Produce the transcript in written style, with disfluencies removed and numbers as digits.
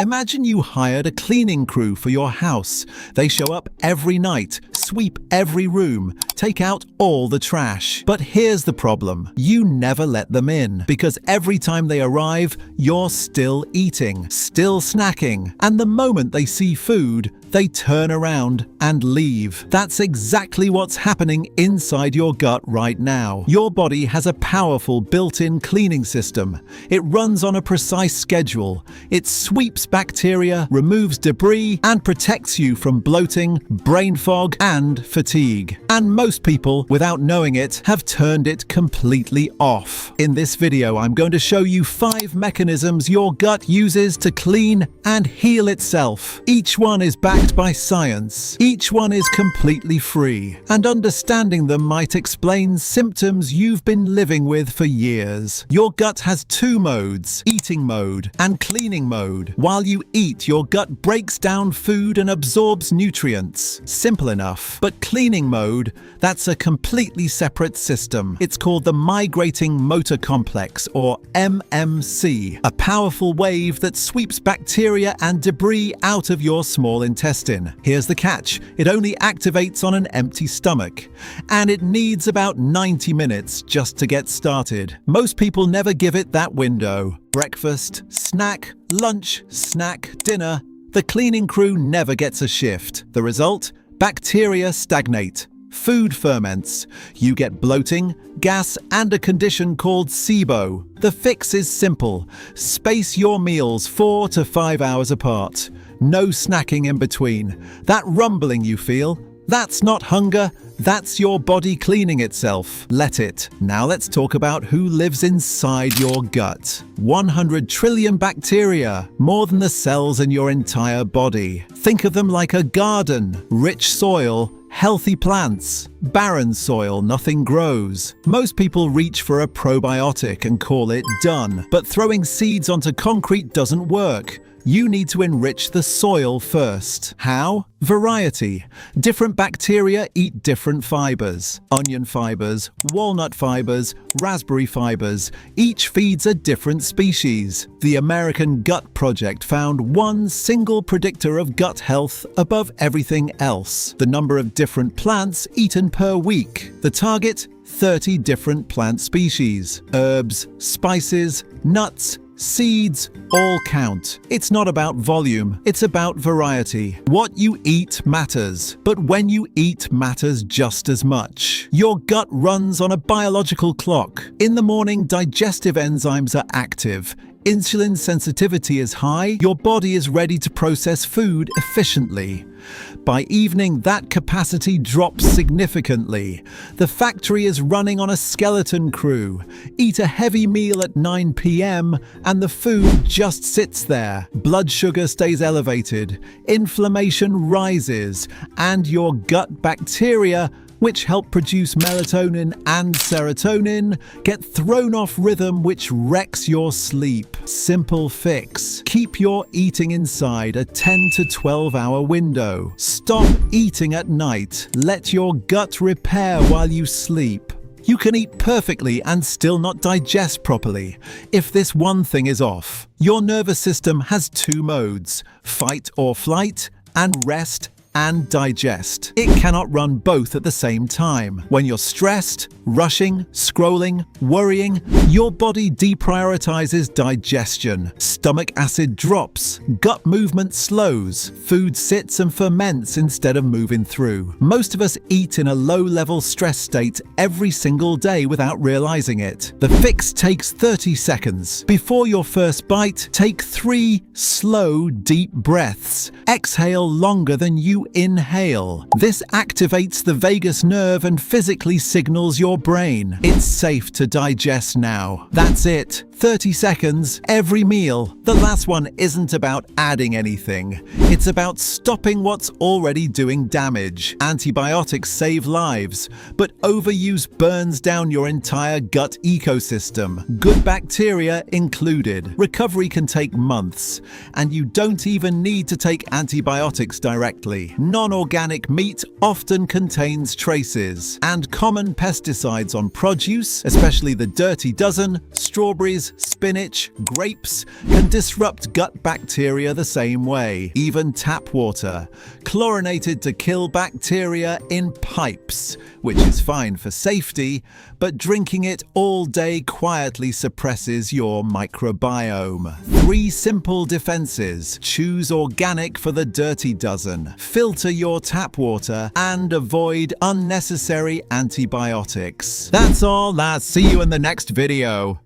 Imagine you hired a cleaning crew for your house. They show up every night, sweep every room, take out all the trash. But here's the problem. You never let them in, because every time they arrive, you're still eating, still snacking. And the moment they see food, they turn around and leave. That's exactly what's happening inside your gut right now. Your body has a powerful built-in cleaning system. It runs on a precise schedule. It sweeps bacteria, removes debris, and protects you from bloating, brain fog, and fatigue. And most people, without knowing it, have turned it completely off. In this video, I'm going to show you 5 mechanisms your gut uses to clean and heal itself. Each one is backed by science. Each one is completely free, and understanding them might explain symptoms you've been living with for years. Your gut has 2 modes, eating mode and cleaning mode. While you eat, your gut breaks down food and absorbs nutrients. Simple enough. But cleaning mode, that's a completely separate system. It's called the Migrating Motor Complex, or MMC, a powerful wave that sweeps bacteria and debris out of your small intestine. Here's the catch. It only activates on an empty stomach, and it needs about 90 minutes just to get started. Most people never give it that window. Breakfast, snack, lunch, snack, dinner. The cleaning crew never gets a shift. The result? Bacteria stagnate. Food ferments. You get bloating, gas, and a condition called SIBO. The fix is simple. Space your meals 4 to 5 hours apart. No snacking in between. That rumbling you feel, that's not hunger, that's your body cleaning itself. Let it. Now let's talk about who lives inside your gut. 100 trillion bacteria, more than the cells in your entire body. Think of them like a garden. Rich soil, healthy plants. Barren soil, nothing grows. Most people reach for a probiotic and call it done. But throwing seeds onto concrete doesn't work. You need to enrich the soil first. How? Variety. Different bacteria eat different fibers. Onion fibers, walnut fibers, raspberry fibers. Each feeds a different species. The American Gut Project found one single predictor of gut health above everything else: the number of different plants eaten per week. The target? 30 different plant species. Herbs, spices, nuts, seeds, all count. It's not about volume, it's about variety. What you eat matters, but when you eat matters just as much. Your gut runs on a biological clock. In the morning, digestive enzymes are active. Insulin sensitivity is high, your body is ready to process food efficiently. By evening, that capacity drops significantly. The factory is running on a skeleton crew. Eat a heavy meal at 9 p.m. and the food just sits there. Blood sugar stays elevated, inflammation rises, and your gut bacteria, which help produce melatonin and serotonin, get thrown off rhythm, which wrecks your sleep. Simple fix. Keep your eating inside a 10 to 12 hour window. Stop eating at night. Let your gut repair while you sleep. You can eat perfectly and still not digest properly if this one thing is off. Your nervous system has 2 modes: fight or flight, and rest and digest. It cannot run both at the same time. When you're stressed, rushing, scrolling, worrying, your body deprioritizes digestion. Stomach acid drops, gut movement slows, food sits and ferments instead of moving through. Most of us eat in a low-level stress state every single day without realizing it. The fix takes 30 seconds. Before your first bite, take 3 slow, deep breaths. Exhale longer than you inhale. This activates the vagus nerve and physically signals your brain. It's safe to digest now. That's it. 30 seconds every meal. The last one isn't about adding anything. It's about stopping what's already doing damage. Antibiotics save lives, but overuse burns down your entire gut ecosystem, good bacteria included. Recovery can take months, and you don't even need to take antibiotics directly. Non-organic meat often contains traces, and common pesticides on produce, especially the dirty dozen, strawberries, carrot, spinach, grapes can disrupt gut bacteria the same way. Even tap water, chlorinated to kill bacteria in pipes, which is fine for safety, but drinking it all day quietly suppresses your microbiome. 3 simple defenses. Choose organic for the dirty dozen. Filter your tap water and avoid unnecessary antibiotics. That's all, lads. See you in the next video.